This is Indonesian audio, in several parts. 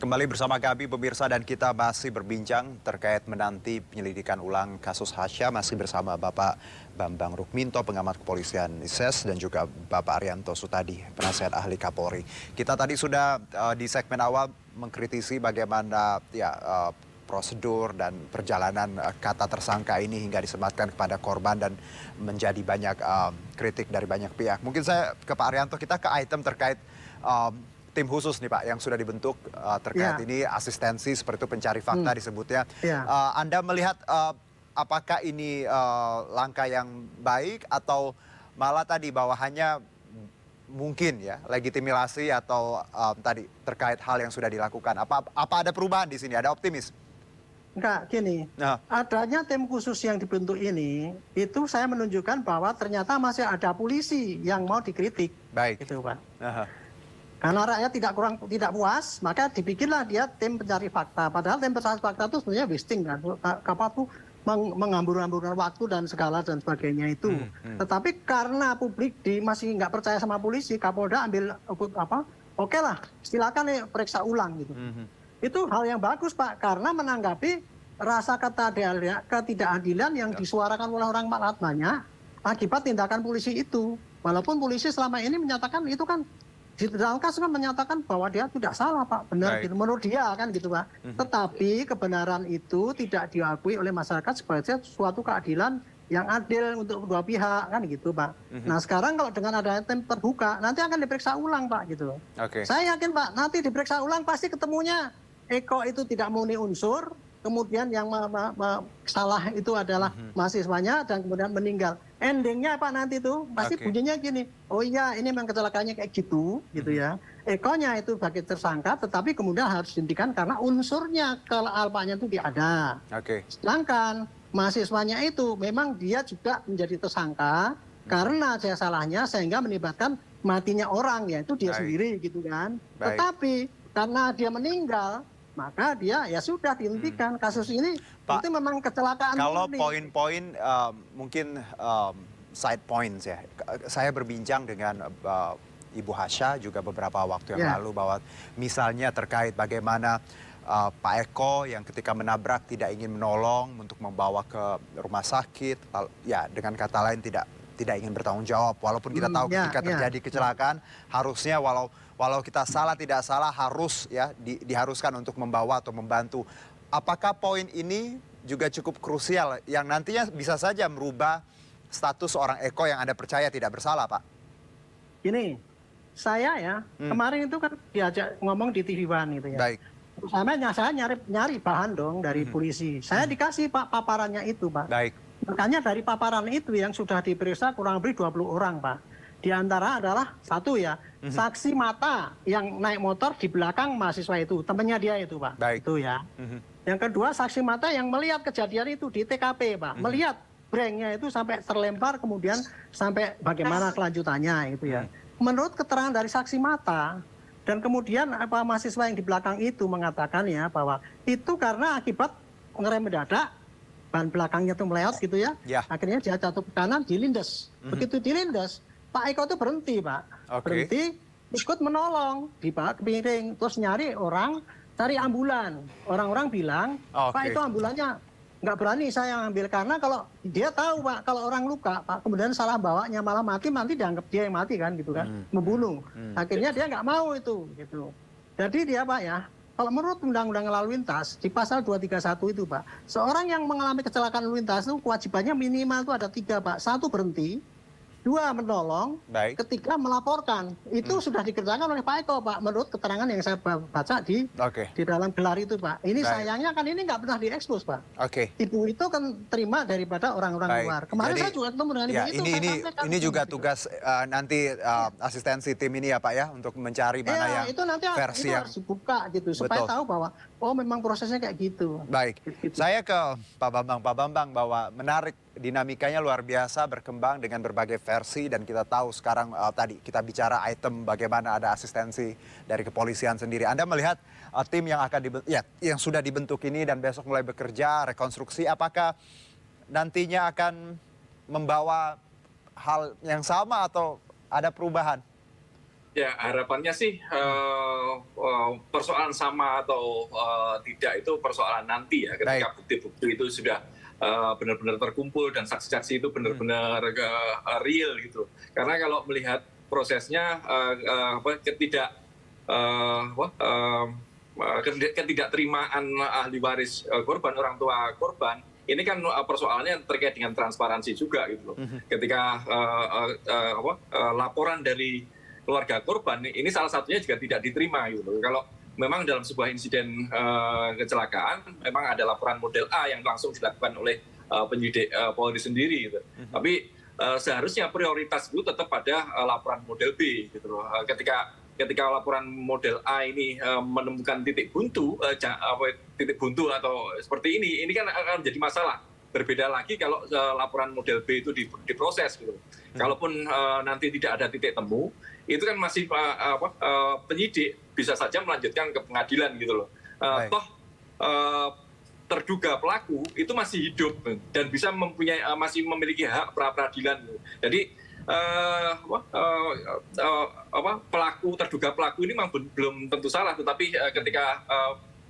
Kembali bersama kami pemirsa dan kita masih berbincang terkait menanti penyelidikan ulang kasus Hasya masih bersama Bapak Bambang Rukminto, pengamat kepolisian ISES dan juga Bapak Arianto Sutadi, penasihat ahli Kapolri. Kita tadi sudah di segmen awal mengkritisi bagaimana prosedur dan perjalanan kata tersangka ini hingga disematkan kepada korban dan menjadi banyak kritik dari banyak pihak. Mungkin saya ke Pak Arianto, kita ke item terkait tim khusus nih Pak yang sudah dibentuk terkait ini asistensi seperti itu pencari fakta disebutnya. Anda melihat apakah ini langkah yang baik atau malah tadi bahwa hanya mungkin ya legitimasi atau tadi terkait hal yang sudah dilakukan. Apa ada perubahan di sini? Ada optimis? Enggak, gini, adanya tim khusus yang dibentuk ini, itu saya menunjukkan bahwa ternyata masih ada polisi yang mau dikritik. Baik. Gitu, Pak. Karena rakyat tidak puas, maka dibikinlah dia tim pencari fakta. Padahal tim pencari fakta itu sebenarnya wasting kan, tuh menghambur-hamburkan waktu dan segala dan sebagainya itu. Tetapi karena publik masih nggak percaya sama polisi, Kapolda ambil oke lah, silakan nih periksa ulang gitu. Itu hal yang bagus Pak, karena menanggapi rasa ketidakadilan yang disuarakan oleh orang rakyat banyak akibat tindakan polisi itu. Walaupun polisi selama ini menyatakan itu kan di dalam kasus kan menyatakan bahwa dia tidak salah Pak, benar gitu, menurut dia kan gitu Pak. Tetapi kebenaran itu tidak diakui oleh masyarakat sebagai suatu keadilan yang adil untuk kedua pihak kan gitu Pak. Nah sekarang kalau dengan adanya tim terbuka nanti akan diperiksa ulang Pak gitu. Saya yakin Pak nanti diperiksa ulang pasti ketemunya Eko itu tidak memenuhi unsur, kemudian yang salah itu adalah mahasiswanya dan kemudian meninggal. Endingnya Pak nanti itu pasti bunyinya gini, oh iya ini memang kecelakaannya kayak gitu ya. Ekonya itu sebagai tersangka tetapi kemudian harus dihentikan karena unsurnya kelalpanya itu tidak ada. Sedangkan mahasiswanya itu memang dia juga menjadi tersangka karena saya salahnya sehingga menimbulkan matinya orang yaitu dia sendiri gitu kan. Tetapi karena dia meninggal maka dia ya sudah dihentikan kasus ini. Pak, itu memang kecelakaan. Kalau poin-poin mungkin side points ya, saya berbincang dengan Ibu Hasya juga beberapa waktu yang lalu bahwa misalnya terkait bagaimana Pak Eko yang ketika menabrak tidak ingin menolong untuk membawa ke rumah sakit, ya dengan kata lain tidak ingin bertanggung jawab. Walaupun kita tahu ketika terjadi kecelakaan harusnya walau kita salah tidak salah harus ya diharuskan untuk membawa atau membantu. Apakah poin ini juga cukup krusial yang nantinya bisa saja merubah status seorang Eko yang Anda percaya tidak bersalah, Pak? Ini saya ya kemarin itu kan diajak ngomong di TV One gitu ya. Baik. Saya nyari bahan dong dari polisi. Saya dikasih Pak paparannya itu Pak. Baik. Makanya dari paparan itu yang sudah diperiksa kurang lebih 20 orang Pak. Di antara adalah satu ya, saksi mata yang naik motor di belakang mahasiswa itu, temannya dia itu Pak. Baik. Itu ya. Yang kedua saksi mata yang melihat kejadian itu di TKP Pak. Melihat branknya itu sampai terlempar kemudian sampai bagaimana kelanjutannya itu ya. Menurut keterangan dari saksi mata dan kemudian mahasiswa yang di belakang itu mengatakan ya bahwa itu karena akibat ngerem mendadak, ban belakangnya tuh meleot gitu ya. Akhirnya dia jatuh ke kanan, dilindas. Begitu dilindas, Pak Eko itu berhenti Pak. Berhenti, ikut menolong, dibawa ke piring, terus nyari orang, cari ambulan. Orang-orang bilang, Pak itu ambulannya nggak berani saya ambil karena kalau dia tahu Pak, kalau orang luka Pak, kemudian salah bawanya malah mati, nanti dianggap dia yang mati kan gitu kan, membunuh. Akhirnya dia nggak mau itu gitu. Jadi dia Pak ya, kalau menurut Undang-Undang Lalu Lintas di pasal 231 itu Pak, seorang yang mengalami kecelakaan lalu lintas itu kewajibannya minimal itu ada 3 Pak. 1 berhenti, 2 menolong, ketiga melaporkan. Itu sudah dikerjakan oleh Pak Eko Pak, menurut keterangan yang saya baca di dalam gelar itu Pak. Ini sayangnya kan ini nggak pernah diekspos Pak. Ibu itu kan terima daripada orang-orang luar. Kemarin saya juga ketemu dengan ibu itu. Ini juga tugas nanti asistensi tim ini ya Pak ya, untuk mencari mana yang itu nanti versi yang harus dibuka gitu supaya tahu bahwa memang prosesnya kayak gitu. Baik, saya ke Pak Bambang bahwa menarik dinamikanya luar biasa berkembang dengan berbagai versi dan kita tahu sekarang tadi kita bicara item bagaimana ada asistensi dari kepolisian sendiri. Anda melihat tim yang akan yang sudah dibentuk ini dan besok mulai bekerja rekonstruksi, apakah nantinya akan membawa hal yang sama atau ada perubahan? Ya, harapannya sih persoalan sama atau tidak itu persoalan nanti ya, Baik. ketika bukti-bukti itu sudah benar-benar terkumpul dan saksi-saksi itu benar-benar real gitu. Karena kalau melihat prosesnya ketidakterimaan ahli waris korban, orang tua korban, ini kan persoalannya terkait dengan transparansi juga gitu loh. Ketika laporan dari keluarga korban ini salah satunya juga tidak diterima gitu. Kalau memang dalam sebuah insiden kecelakaan memang ada laporan model A yang langsung dilakukan oleh penyidik Polri sendiri gitu. Tapi seharusnya prioritas itu tetap pada laporan model B gitu loh. Ketika laporan model A ini menemukan titik buntu atau seperti ini kan akan menjadi masalah. Berbeda lagi kalau laporan model B itu diproses gitu. Kalaupun nanti tidak ada titik temu, itu kan masih penyidik bisa saja melanjutkan ke pengadilan gitu loh. Toh terduga pelaku itu masih hidup dan bisa masih memiliki hak pra peradilan. Jadi terduga pelaku ini memang belum tentu salah, tetapi ketika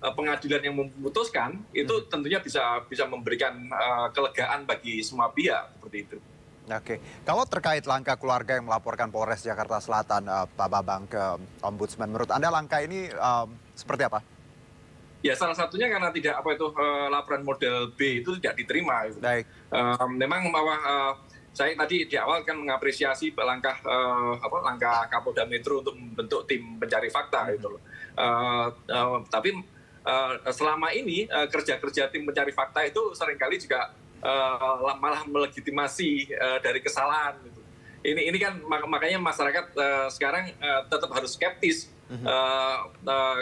pengadilan yang memutuskan itu tentunya bisa memberikan kelegaan bagi semua pihak seperti itu. Oke, kalau terkait langkah keluarga yang melaporkan Polres Jakarta Selatan, Pak Bambang, ke Ombudsman, menurut Anda langkah ini seperti apa? Ya, salah satunya karena tidak laporan model B itu tidak diterima. Gitu. Baik. Memang bahwa saya tadi di awal kan mengapresiasi langkah Kapolda Metro untuk membentuk tim pencari fakta gitu loh. Tapi selama ini kerja-kerja tim pencari fakta itu seringkali juga malah melegitimasi dari kesalahan gitu. Ini kan makanya masyarakat sekarang tetap harus skeptis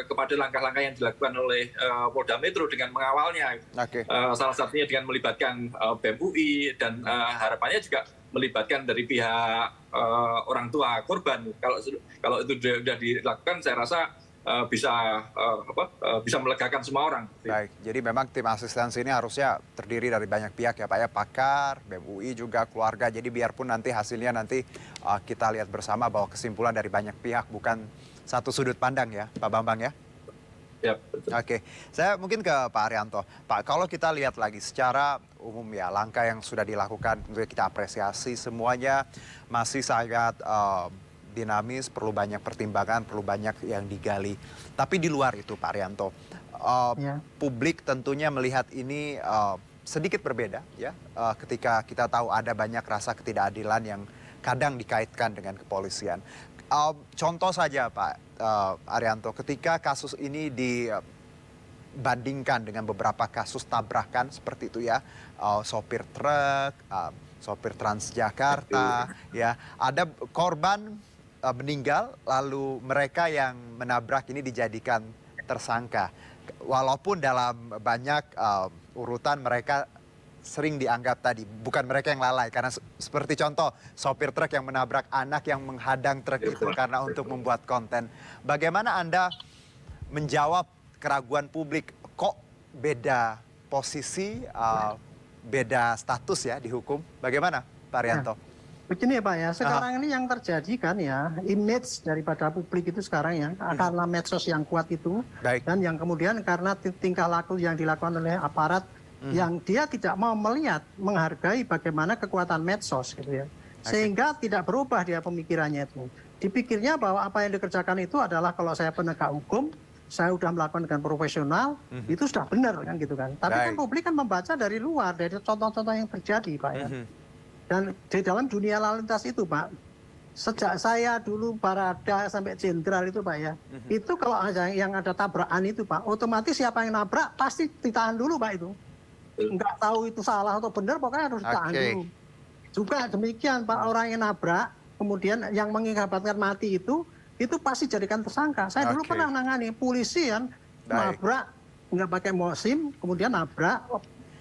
kepada langkah-langkah yang dilakukan oleh Polda Metro dengan mengawalnya. Okay. Salah satunya dengan melibatkan BEM UI dan harapannya juga melibatkan dari pihak orang tua korban. Kalau itu sudah dilakukan, saya rasa bisa melegakan semua orang. Baik, jadi memang tim asistensi ini harusnya terdiri dari banyak pihak ya Pak ya, pakar, BEM UI juga, keluarga. Jadi biarpun nanti hasilnya kita lihat bersama bahwa kesimpulan dari banyak pihak, bukan satu sudut pandang ya Pak Bambang ya. Ya, betul. Oke, saya mungkin ke Pak Arianto. Pak, kalau kita lihat lagi secara umum ya, langkah yang sudah dilakukan tentunya kita apresiasi, semuanya masih sangat dinamis, perlu banyak pertimbangan, perlu banyak yang digali. Tapi di luar itu Pak Arianto, publik tentunya melihat ini sedikit berbeda ya, ketika kita tahu ada banyak rasa ketidakadilan yang kadang dikaitkan dengan kepolisian. Contoh saja Pak Arianto, ketika kasus ini dibandingkan dengan beberapa kasus tabrakan seperti itu ya, sopir truk, sopir Transjakarta, ya, ada korban meninggal, lalu mereka yang menabrak ini dijadikan tersangka. Walaupun dalam banyak urutan mereka sering dianggap tadi, bukan mereka yang lalai. Karena seperti contoh, sopir truk yang menabrak anak yang menghadang truk itu karena untuk membuat konten. Bagaimana Anda menjawab keraguan publik, kok beda posisi, beda status ya dihukum? Bagaimana Pak Arianto? Begini ya Pak ya, sekarang ini yang terjadi kan ya, image daripada publik itu sekarang ya, karena medsos yang kuat itu, dan yang kemudian karena tingkah laku yang dilakukan oleh aparat, yang dia tidak mau melihat, menghargai bagaimana kekuatan medsos gitu ya. Sehingga tidak berubah dia pemikirannya itu. Dipikirnya bahwa apa yang dikerjakan itu adalah kalau saya penegak hukum, saya sudah melakukan dengan profesional, itu sudah benar kan gitu kan. Tapi kan publik kan membaca dari luar, dari contoh-contoh yang terjadi Pak ya. Dan di dalam dunia lalu lintas itu Pak, sejak saya dulu Barada sampai Jenderal itu Pak ya, itu kalau yang ada tabrakan itu Pak, otomatis siapa yang nabrak pasti ditahan dulu Pak itu. Nggak tahu itu salah atau benar, pokoknya harus ditahan dulu. Juga demikian Pak, orang yang nabrak, kemudian yang mengakibatkan mati itu pasti jadikan tersangka. Saya dulu pernah nangani polisi yang nabrak, nggak pakai SIM, kemudian nabrak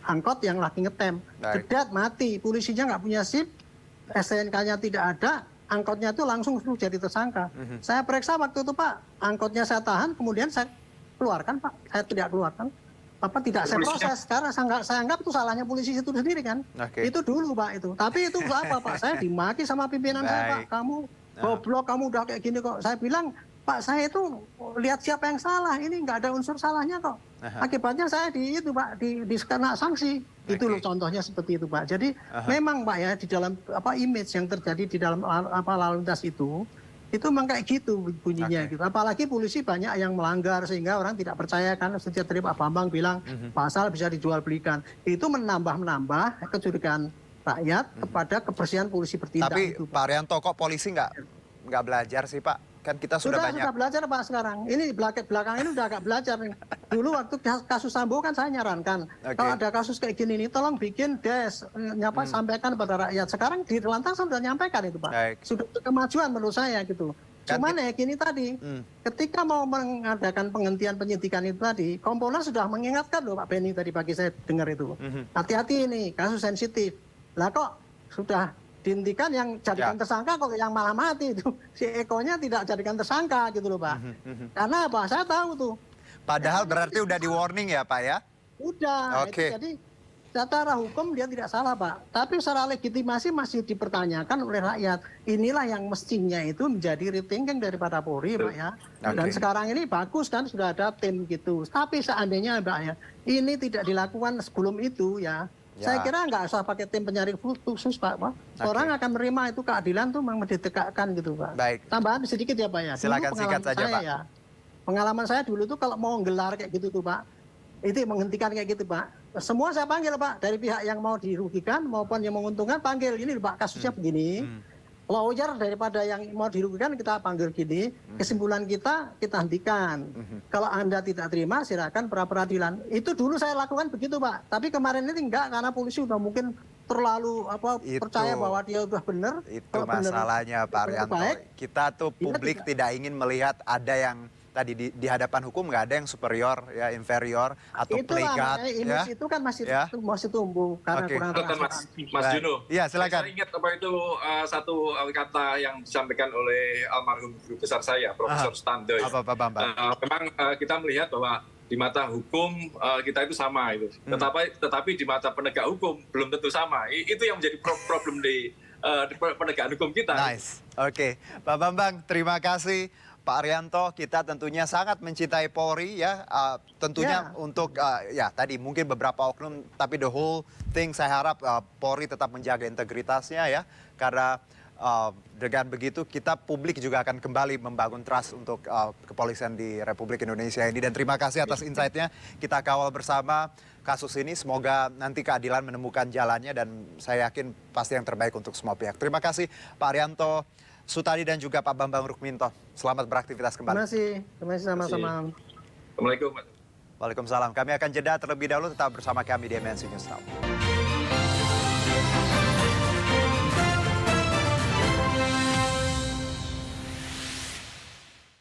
angkot yang lagi ngetem, jedat mati, polisinya nggak punya SIM, STNK-nya tidak ada, angkotnya itu langsung jadi tersangka. Saya periksa waktu itu Pak, angkotnya saya tahan, kemudian saya keluarkan Pak, saya tidak keluarkan, tidak saya proses, karena saya anggap itu salahnya polisi itu sendiri kan, itu dulu Pak itu. Tapi itu apa Pak, saya dimaki sama pimpinan saya Pak, kamu goblok kamu udah kayak gini kok. Saya bilang, Pak, saya itu lihat siapa yang salah, ini nggak ada unsur salahnya kok. Akibatnya saya itu Pak, kena sanksi. Itu loh contohnya seperti itu Pak. Jadi memang Pak ya, di dalam image yang terjadi di dalam lalu lintas itu memang kayak gitu bunyinya gitu. Apalagi polisi banyak yang melanggar sehingga orang tidak percaya kan. Setiap tadi Pak Bambang bilang pasal bisa dijual belikan. Itu menambah kecurigaan rakyat kepada kebersihan polisi bertindak. Tapi itu, Pak Arianto, kok polisi nggak belajar sih Pak? Kan kita sudah banyak. Sudah belajar Pak sekarang. Ini belakang ini udah agak belajar nih. Dulu waktu kasus Sambo kan saya nyarankan, kalau ada kasus kayak gini nih, tolong bikin sampaikan pada rakyat. Sekarang di lantas sudah nyampaikan itu Pak. Baik. Sudah kemajuan menurut saya gitu. Cuman ya gini tadi, ketika mau mengadakan penghentian penyidikan itu tadi, Kompolnas sudah mengingatkan loh Pak Benny tadi pagi saya dengar itu. Hati-hati ini, kasus sensitif. Lah kok sudah dihentikan yang jadikan tersangka kok yang malah mati itu. Si Eko-nya tidak jadikan tersangka gitu loh Pak. Karena apa? Saya tahu tuh. Padahal berarti udah di warning ya Pak ya? Udah. Oke. Jadi secara hukum dia tidak salah Pak. Tapi secara legitimasi masih dipertanyakan oleh rakyat. Inilah yang mestinya itu menjadi rethinking daripada Polri Pak ya. Dan sekarang ini bagus kan sudah ada tim gitu. Tapi seandainya Pak ya, ini tidak dilakukan sebelum itu ya. Saya kira nggak usah pakai tim penyari khusus Pak. Orang akan menerima itu keadilan tuh memang ditegakkan gitu Pak. Baik. Tambahan sedikit ya Pak ya. Silakan singkat saja Pak. Ya, pengalaman saya dulu tuh kalau mau gelar kayak gitu tuh Pak, itu menghentikan kayak gitu Pak. Semua saya panggil Pak, dari pihak yang mau dirugikan maupun yang menguntungkan panggil. Ini Pak kasusnya begini. Lawyer daripada yang mau dirugikan kita panggil gini, kesimpulan kita hentikan. Kalau Anda tidak terima silakan pra peradilan. Itu dulu saya lakukan begitu Pak. Tapi kemarin ini enggak karena polisi udah mungkin terlalu percaya bahwa dia udah benar. Itu masalahnya Pak Arianto. Kita tuh publik tidak ingin melihat ada yang tadi di hadapan hukum nggak ada yang superior ya inferior atau pelikat ya. Itu kan masih tumbuh karena kurang transparansi. Mas Juno. Iya silakan. Saya ingat apa itu satu kata yang disampaikan oleh almarhum guru besar saya Profesor Stando. Apa Pak Bambang? Memang kita melihat bahwa di mata hukum kita itu sama itu. Tetapi di mata penegak hukum belum tentu sama. Itu yang menjadi problem di penegakan hukum kita. Nice. Oke. Pak Bambang, terima kasih. Pak Arianto, kita tentunya sangat mencintai Polri ya. Tentunya untuk ya tadi mungkin beberapa oknum, tapi the whole thing saya harap Polri tetap menjaga integritasnya ya. Karena dengan begitu kita publik juga akan kembali membangun trust untuk kepolisian di Republik Indonesia ini. Dan terima kasih atas insight-nya. Kita kawal bersama kasus ini. Semoga nanti keadilan menemukan jalannya dan saya yakin pasti yang terbaik untuk semua pihak. Terima kasih Pak Arianto Sutadi dan juga Pak Bambang Rukminto. Selamat beraktivitas kembali. Terima kasih sama-sama. Assalamualaikum. Waalaikumsalam. Kami akan jeda terlebih dahulu, tetap bersama kami di MNC News Now.